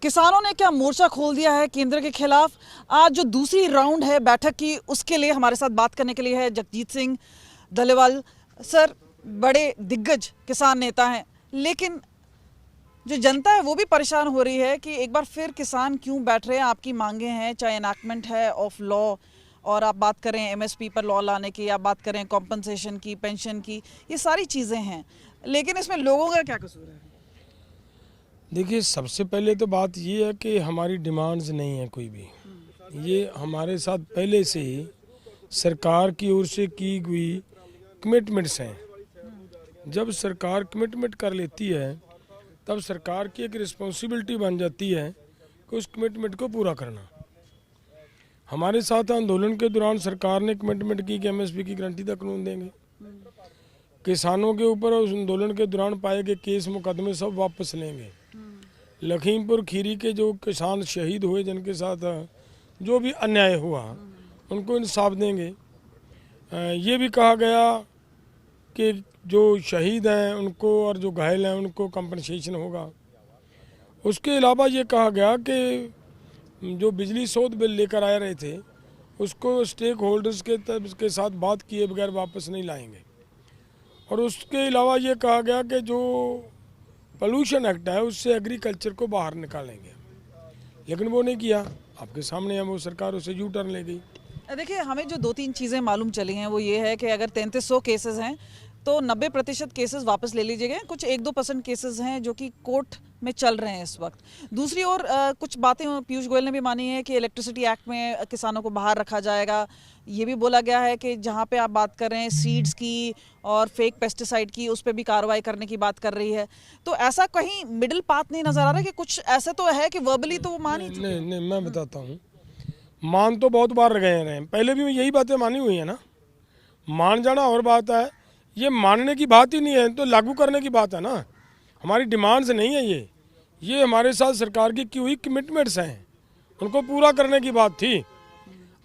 किसानों ने क्या मोर्चा खोल दिया है केंद्र के खिलाफ। आज जो दूसरी राउंड है बैठक की, उसके लिए हमारे साथ बात करने के लिए है जगजीत सिंह धलीवाल सर। बड़े दिग्गज किसान नेता हैं, लेकिन जो जनता है वो भी परेशान हो रही है कि एक बार फिर किसान क्यों बैठ रहे हैं। आपकी मांगे हैं, चाहे एनैक्टमेंट है ऑफ लॉ, और आप बात करें एमएसपी पर लॉ लाने की, आप बात करें कॉम्पनसेशन की, पेंशन की, ये सारी चीज़ें हैं, लेकिन इसमें लोगों का क्या कसूर है? देखिए, सबसे पहले तो बात ये है कि हमारी डिमांड्स नहीं है कोई भी। ये हमारे साथ पहले से ही सरकार की ओर से की हुई कमिटमेंट्स हैं। जब सरकार कमिटमेंट कर लेती है तब सरकार की एक रिस्पॉन्सिबिलिटी बन जाती है कि उस कमिटमेंट को पूरा करना। हमारे साथ आंदोलन के दौरान सरकार ने कमिटमेंट की कि एमएसपी की गारंटी का कानून देंगे। किसानों के ऊपर उस आंदोलन के दौरान पाए गए केस मुकदमे सब वापस लेंगे। लखीमपुर खीरी के जो किसान शहीद हुए, जिनके साथ जो भी अन्याय हुआ, उनको इंसाफ देंगे। ये भी कहा गया कि जो शहीद हैं उनको और जो घायल हैं उनको कंपनसेशन होगा। उसके अलावा ये कहा गया कि जो बिजली शोध बिल लेकर आ रहे थे उसको स्टेक होल्डर्स के साथ बात किए बगैर वापस नहीं लाएंगे। और उसके अलावा ये कहा गया कि जो पोल्यूशन एक्ट है उससे एग्रीकल्चर को बाहर निकालेंगे, लेकिन वो नहीं किया। आपके सामने है, वो सरकार उसे यू टर्न ले गई। देखिए, हमें जो 2-3 चीज़ें मालूम चली हैं वो ये है कि अगर 3300 केसेस हैं तो 90% केसेस वापस ले लीजिए गए। कुछ 1-2% केसेस हैं जो कि कोर्ट में चल रहे हैं इस वक्त। दूसरी ओर कुछ बातें पीयूष गोयल ने भी मानी है कि इलेक्ट्रिसिटी एक्ट में किसानों को बाहर रखा जाएगा। ये भी बोला गया है कि जहाँ पे आप बात कर रहे हैं सीड्स की और फेक पेस्टिसाइड की, उस पर भी कार्रवाई करने की बात कर रही है। तो ऐसा कहीं मिडिल पाथ नहीं नजर आ रहा कि कुछ ऐसे तो है कि वर्बली तो वो मान ही चुके हैं। नहीं, मैं बताता हूँ। मान तो बहुत बार गए हैं, पहले भी यही बातें मानी हुई है ना। मान जाना और बात है, ये मानने की बात ही नहीं है, तो लागू करने की बात है ना। हमारी डिमांड्स नहीं है ये हमारे साथ सरकार की हुई कमिटमेंट्स हैं, उनको पूरा करने की बात थी।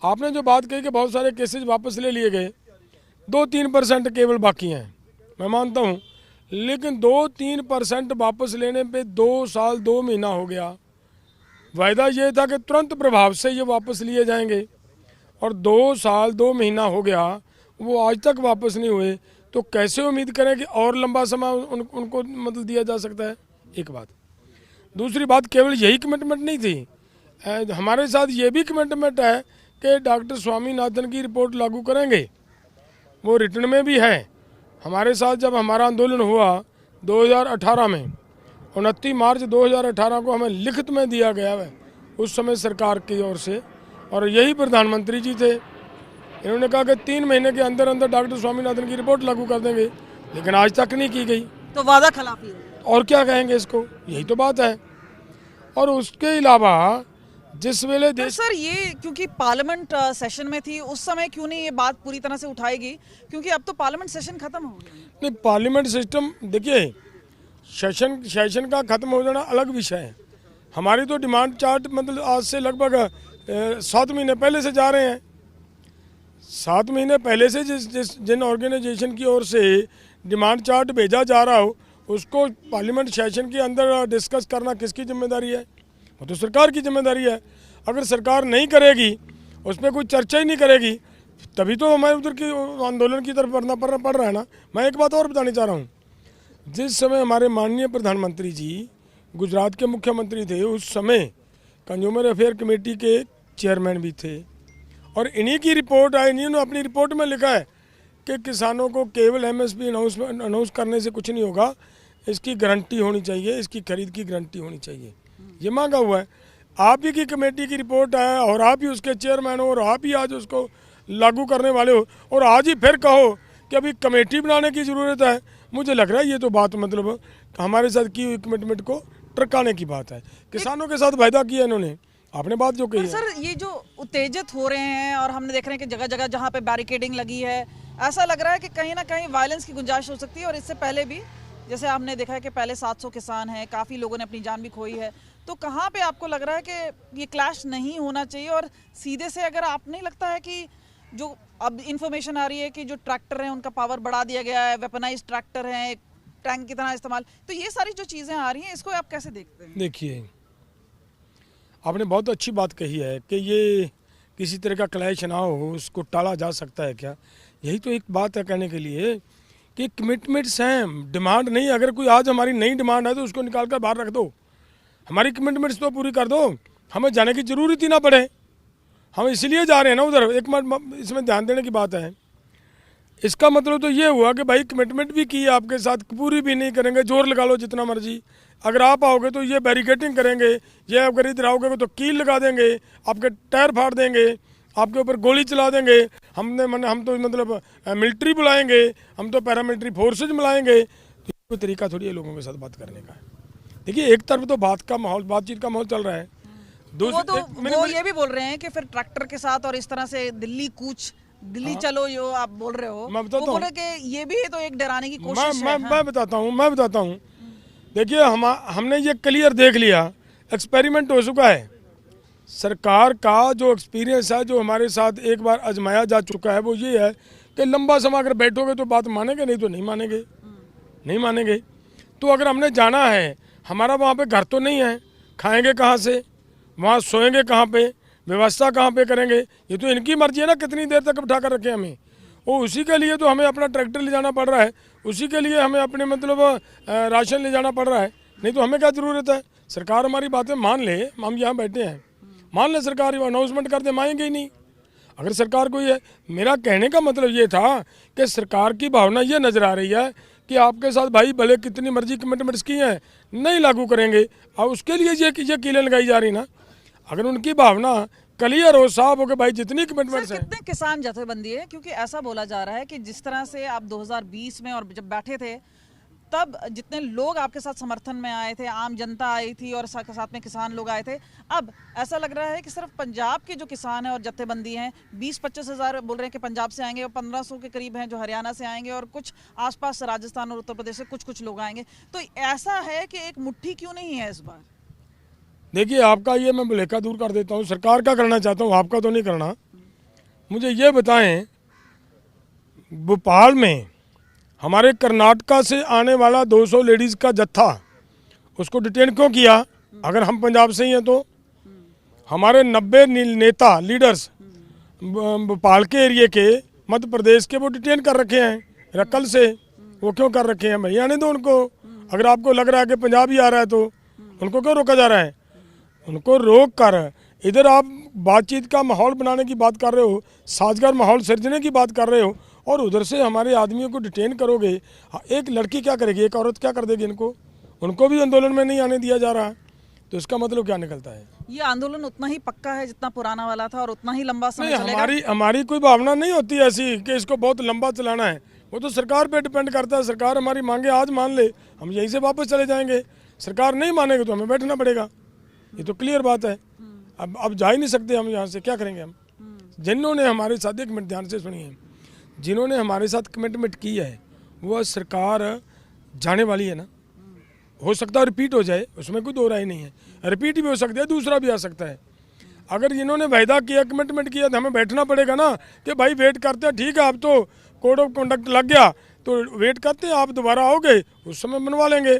आपने जो बात कही कि बहुत सारे केसेस वापस ले लिए गए, 2-3% केवल बाकी हैं, मैं मानता हूँ, लेकिन 2-3% वापस लेने पे 2 साल 2 महीना हो गया। वायदा ये था कि तुरंत प्रभाव से ये वापस लिए जाएंगे, और 2 साल 2 महीना हो गया, वो आज तक वापस नहीं हुए। तो कैसे उम्मीद करें कि और लंबा समय उनको मतलब दिया जा सकता है? एक बात। दूसरी बात, केवल यही कमिटमेंट नहीं थी, हमारे साथ ये भी कमिटमेंट है कि डॉक्टर स्वामीनाथन की रिपोर्ट लागू करेंगे। वो रिटर्न में भी है हमारे साथ। जब हमारा आंदोलन हुआ 2018 में, 29 मार्च 2018 को हमें लिखित में दिया गया है उस समय सरकार की ओर से, और यही प्रधानमंत्री जी थे। इन्होंने कहा कि 3 महीने के अंदर अंदर डॉक्टर स्वामीनाथन की रिपोर्ट लागू कर देंगे, लेकिन आज तक नहीं की गई। तो वादा खिलाफी है। और क्या कहेंगे इसको, यही तो बात है। और उसके अलावा जिस वेले देश, सर ये क्योंकि पार्लियामेंट सेशन में थी, उस समय क्यों नहीं ये बात पूरी तरह से उठाएगी? क्योंकि अब तो पार्लियामेंट सेशन खत्म हो गया। नहीं, पार्लियामेंट सिस्टम, देखिए, सेशन का खत्म हो जाना अलग विषय है। हमारी तो डिमांड चार्ट मतलब आज से लगभग 7 महीने पहले से जा रहे हैं। 7 महीने पहले से जिन ऑर्गेनाइजेशन की ओर से डिमांड चार्ट भेजा जा रहा हो, उसको पार्लियामेंट सेशन के अंदर डिस्कस करना किसकी जिम्मेदारी है? वो तो सरकार की जिम्मेदारी है। अगर सरकार नहीं करेगी, उस पर कोई चर्चा ही नहीं करेगी, तभी तो हमारे उधर की आंदोलन की तरफ बढ़ना पड़ रहा है ना। मैं एक बात और बताना चाह रहा हूँ, जिस समय हमारे माननीय प्रधानमंत्री जी गुजरात के मुख्यमंत्री थे, उस समय कंज्यूमर अफेयर कमेटी के चेयरमैन भी थे, और इन्हीं की रिपोर्ट आई। इन्होंने अपनी रिपोर्ट में लिखा है कि किसानों को केवल एमएसपी अनाउंस करने से कुछ नहीं होगा, इसकी गारंटी होनी चाहिए, इसकी खरीद की गारंटी होनी चाहिए। ये मांगा हुआ है। आप ही की कमेटी की रिपोर्ट है, और आप ही उसके चेयरमैन हो, और आप ही आज उसको लागू करने वाले हो, और आज ही फिर कहो कि अभी कमेटी बनाने की ज़रूरत है। मुझे लग रहा है ये तो बात मतलब हमारे साथ की हुई कमिटमेंट को टरकाने की बात है। किसानों के साथ वायदा किया इन्होंने, आपने बात जो कही है। सर ये जो उत्तेजित हो रहे हैं, और हमने देख रहे हैं कि जगह जगह जहाँ पे बैरिकेडिंग लगी है, ऐसा लग रहा है कि कहीं ना कहीं वायलेंस की गुंजाइश हो सकती है। और इससे पहले भी जैसे हमने देखा है कि पहले 700 किसान हैं, काफ़ी लोगों ने अपनी जान भी खोई है। तो कहाँ पे आपको लग रहा है कि ये क्लैश नहीं होना चाहिए? और सीधे से अगर आप नहीं लगता है कि जो अब इन्फॉर्मेशन आ रही है कि जो ट्रैक्टर हैं उनका पावर बढ़ा दिया गया है, वेपनाइज्ड ट्रैक्टर हैं, टैंक की तरह इस्तेमाल, तो ये सारी जो चीज़ें आ रही हैं, इसको आप कैसे देखते हैं? देखिए, आपने बहुत अच्छी बात कही है कि ये किसी तरह का क्लैश ना हो, उसको टाला जा सकता है क्या? यही तो एक बात है कहने के लिए कि कमिटमेंट्स हैं, डिमांड नहीं। अगर कोई आज हमारी नई डिमांड है तो उसको निकाल कर बाहर रख दो, हमारी कमिटमेंट्स तो पूरी कर दो, हमें जाने की ज़रूरत ही ना पड़े। हम इसलिए जा रहे हैं ना उधर। एक मिनट इसमें ध्यान देने की बात है। इसका मतलब तो ये हुआ कि भाई कमिटमेंट भी की आपके साथ, पूरी भी नहीं करेंगे, जोर लगा लो जितना मर्जी। अगर आप आओगे तो ये बैरिकेटिंग करेंगे, ये अगर इधर आओगे तो कील लगा देंगे, आपके टायर फाड़ देंगे, आपके ऊपर गोली चला देंगे। हम तो मतलब मिलिट्री बुलाएंगे, हम तो पैरामिलिट्री फोर्सेज बुलाएंगे। तो ये कोई तरीका थोड़ी है लोगों के साथ बात करने का। देखिए, एक तरफ तो बातचीत का माहौल चल रहा है। वो ये भी बोल रहे हैं कि फिर ट्रैक्टर के साथ और इस तरह से दिल्ली कूच, दिल्ली चलो, जो आप बोल रहे हो, मैं बताता वो बोले कि ये भी तो एक डराने की कोशिश है। मैं बताता हूँ। देखिए, हमने ये क्लियर देख लिया, एक्सपेरिमेंट हो चुका है। सरकार का जो एक्सपीरियंस है, जो हमारे साथ एक बार आजमाया जा चुका है, वो ये है कि लंबा समय अगर बैठोगे तो बात मानेंगे, नहीं तो नहीं मानेंगे। तो अगर हमने जाना है, हमारा वहाँ पे घर तो नहीं है, खाएंगे कहाँ से, वहाँ सोएंगे कहाँ पे, व्यवस्था कहाँ पे करेंगे? ये तो इनकी मर्जी है ना कितनी देर तक बिठा कर रखें हमें। और उसी के लिए तो हमें अपना ट्रैक्टर ले जाना पड़ रहा है, उसी के लिए हमें अपने मतलब राशन ले जाना पड़ रहा है। नहीं तो हमें क्या ज़रूरत है? सरकार हमारी बातें मान ले, हम यहाँ बैठे हैं, मान ले सरकार अनाउंसमेंट कर दे, मानेंगे ही नहीं। अगर सरकार को ये, मेरा कहने का मतलब ये था कि सरकार की भावना ये नज़र आ रही है कि आपके साथ भाई भले कितनी मर्जी कमिटमेंट्स की हैं, नहीं लागू करेंगे, और उसके लिए ये कीलें लगाई जा रही ना। अगर उनकी भावना क्लियर हो, साफ हो कि भाई जितनी कमिटमेंट्स हैं। कितने किसान जथेबंदी है? क्योंकि ऐसा बोला जा रहा है कि जिस तरह से आप 2020 में और जब बैठे थे, तब जितने लोग आपके साथ समर्थन में आए थे, आम जनता आई थी और साथ में किसान लोग आए थे, अब ऐसा लग रहा है कि सिर्फ पंजाब के जो किसान हैं और जत्थेबंदी हैं 20-25 हज़ार बोल रहे हैं कि पंजाब से आएंगे, और 1500 के करीब हैं जो हरियाणा से आएंगे, और कुछ आसपास राजस्थान और उत्तर प्रदेश से कुछ लोग आएंगे। तो ऐसा है कि एक मुट्ठी क्यों नहीं है इस बार? देखिए, आपका ये मैं भुलेखा दूर कर देता हूँ, सरकार का करना चाहता हूँ, आपका तो नहीं करना। मुझे ये बताएं, भोपाल में हमारे कर्नाटका से आने वाला 200 लेडीज़ का जत्था, उसको डिटेन क्यों किया? अगर हम पंजाब से ही हैं तो हमारे 90 नेता लीडर्स भोपाल के एरिए के, मध्य प्रदेश के, वो डिटेन कर रखे हैं रक्कल से। वो क्यों कर रखे हैं? भैया आने दो उनको। अगर आपको लग रहा है कि पंजाब ही आ रहा है तो उनको क्यों रोका जा रहा है? उनको रोक कर इधर आप बातचीत का माहौल बनाने की बात कर रहे हो, साजगार माहौल सिरजने की बात कर रहे हो, और उधर से हमारे आदमियों को डिटेन करोगे। एक लड़की क्या करेगी, एक औरत क्या कर देगी इनको? उनको भी आंदोलन में नहीं आने दिया जा रहा है, तो इसका मतलब क्या निकलता है? ये आंदोलन उतना ही पक्का है जितना पुराना वाला था, और उतना ही लंबा समय चलेगा? हमारी कोई भावना नहीं होती ऐसी कि इसको बहुत लंबा चलाना है। वो तो सरकार पे डिपेंड करता है। सरकार हमारी मांगे आज मान ले, हम यहीं से वापस चले जाएंगे। सरकार नहीं मानेगी तो हमें बैठना पड़ेगा, ये तो क्लियर बात है। अब जा ही नहीं सकते हम यहाँ से, क्या करेंगे हम? जिन्होंने हमारे साथ, एक मिनट ध्यान से सुनिए, जिन्होंने हमारे साथ कमिटमेंट की है वह सरकार जाने वाली है ना। हो सकता है रिपीट हो जाए, उसमें कोई दो राय नहीं है, रिपीट भी हो सकता है, दूसरा भी आ सकता है। अगर इन्होंने वायदा किया, कमिटमेंट किया, तो हमें बैठना पड़ेगा ना कि भाई वेट करते हैं, ठीक है अब तो कोड ऑफ कंडक्ट लग गया तो वेट करते हैं, आप दोबारा आओगे उस समय बनवा लेंगे।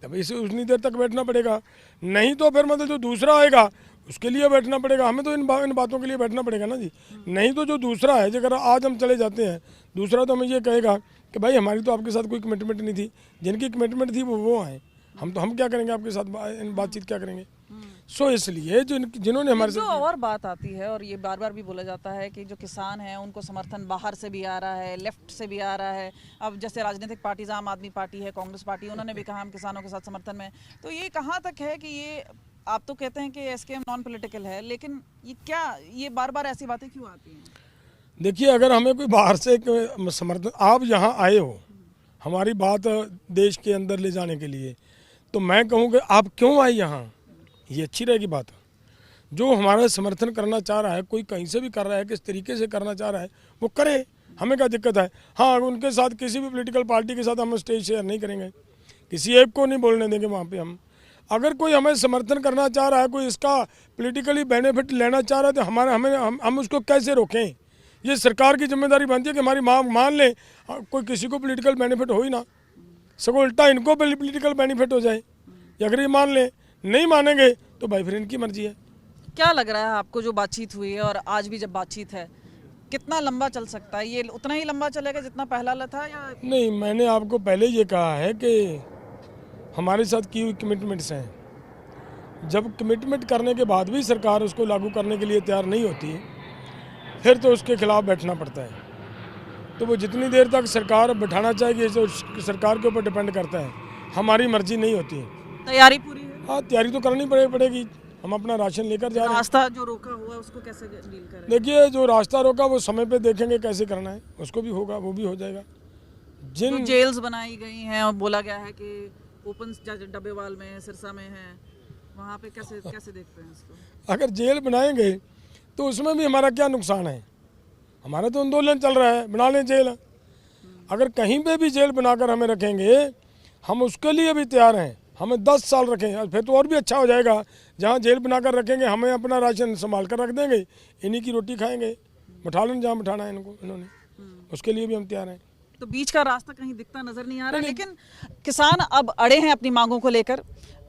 तब इसे उतनी देर तक बैठना पड़ेगा, नहीं तो फिर मतलब जो दूसरा आएगा उसके लिए बैठना पड़ेगा। हमें तो इन बातों के लिए बैठना पड़ेगा ना जी। नहीं तो जो दूसरा है, अगर आज हम चले जाते हैं, दूसरा तो हमें ये कहेगा कि भाई हमारी तो आपके साथ कोई कमिटमेंट नहीं थी, जिनकी कमिटमेंट थी वो आए, हम क्या करेंगे आपके साथ, बातचीत क्या करेंगे? सो इसलिए जिन्होंने हमारे साथ, और बात आती है, और ये बार बार भी बोला जाता है कि जो किसान हैं उनको समर्थन बाहर से भी आ रहा है, लेफ्ट से भी आ रहा है। अब जैसे राजनीतिक पार्टीज, आम आदमी पार्टी है, कांग्रेस पार्टी, उन्होंने भी कहा हम किसानों के साथ समर्थन में। तो ये कहाँ तक है कि ये, आप तो कहते हैं कि एसकेएम नॉन पॉलिटिकल है, लेकिन ये बार बार ऐसी बातें क्यों आती हैं? देखिए, अगर हमें कोई बाहर से समर्थन, आप यहाँ आए हो हमारी बात देश के अंदर ले जाने के लिए, तो मैं कहूँ कि आप क्यों आए यहाँ, ये अच्छी रहेगी बात। जो हमारा समर्थन करना चाह रहा है, कोई कहीं से भी कर रहा है, किस तरीके से करना चाह रहा है, वो करे, हमें क्या दिक्कत है? हाँ, उनके साथ किसी भी पॉलिटिकल पार्टी के साथ हम स्टेज शेयर नहीं करेंगे, किसी एक को नहीं बोलने देंगे वहाँ पे हम। अगर कोई हमें समर्थन करना चाह रहा है, कोई इसका पॉलिटिकली बेनिफिट लेना चाह रहा है, तो हम उसको कैसे रोकें? ये सरकार की जिम्मेदारी बनती है कि हमारी मांग मान ले, कोई किसी को पॉलिटिकल बेनिफिट हो ही ना, सगों उल्टा इनको पॉलिटिकल बेनिफिट हो जाए। अगर ये मान ले, नहीं मानेंगे तो भाई फिर इनकी मर्जी है, क्या लग रहा है आपको, जो बातचीत हुई है और आज भी जब बातचीत है, कितना लंबा चल सकता है? ये उतना ही लंबा चलेगा जितना पहला था, या नहीं, मैंने आपको पहले ये कहा है कि हमारे साथ की हुई कमिटमेंट्स हैं। जब कमिटमेंट करने के बाद भी सरकार उसको लागू करने के लिए तैयार नहीं होती, फिर तो उसके खिलाफ बैठना पड़ता है। तो वो जितनी देर तक सरकार बैठाना चाहेगी तो सरकार के ऊपर डिपेंड करता है, हमारी मर्जी नहीं होती है। तैयारी पूरी है? हाँ, तैयारी तो करनी पड़ेगी। हम अपना राशन लेकर जा रहे हैं। रास्ता जो रोका हुआ उसको कैसे डील करें? देखिए, जो रास्ता रोका वो समय पे देखेंगे कैसे करना है, उसको भी होगा, वो भी हो जाएगा। जो जेल्स बनाई गई हैं और बोला गया है कि ओपन डब्बेवाल में, सिरसा में है, वहाँ पे कैसे देखते हैं इसको? अगर जेल बनाएंगे तो उसमें भी हमारा क्या नुकसान है? हमारा तो आंदोलन चल रहा है, बना लें जेल। अगर कहीं पे भी जेल बनाकर हमें रखेंगे, हम उसके लिए भी तैयार हैं। हमें 10 साल रखें, फिर तो और भी अच्छा हो जाएगा। जहाँ जेल बनाकर रखेंगे, हमें अपना राशन संभाल कर रख देंगे, इन्हीं की रोटी खाएंगे, बैठा लें जहाँ बैठाना है इन्होंने, उसके लिए भी हम तैयार हैं। तो बीच का रास्ता कहीं दिखता नजर नहीं आ रहा, लेकिन किसान अब अड़े हैं अपनी मांगों को लेकर।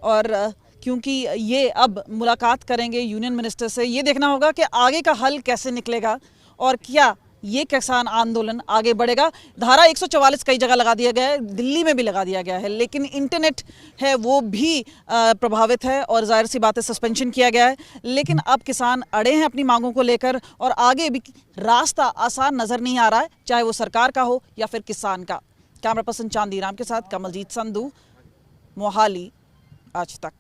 और क्योंकि ये अब मुलाकात करेंगे यूनियन मिनिस्टर से, ये देखना होगा कि आगे का हल कैसे निकलेगा और क्या ये किसान आंदोलन आगे बढ़ेगा। धारा 144 कई जगह लगा दिया गया है, दिल्ली में भी लगा दिया गया है, लेकिन इंटरनेट है वो भी प्रभावित है और जाहिर सी बात है सस्पेंशन किया गया है। लेकिन अब किसान अड़े हैं अपनी मांगों को लेकर और आगे भी रास्ता आसान नजर नहीं आ रहा है, चाहे वो सरकार का हो या फिर किसान का। कैमरा पर्सन चांदीराम के साथ कमलजीत संधू, मोहाली, आज तक।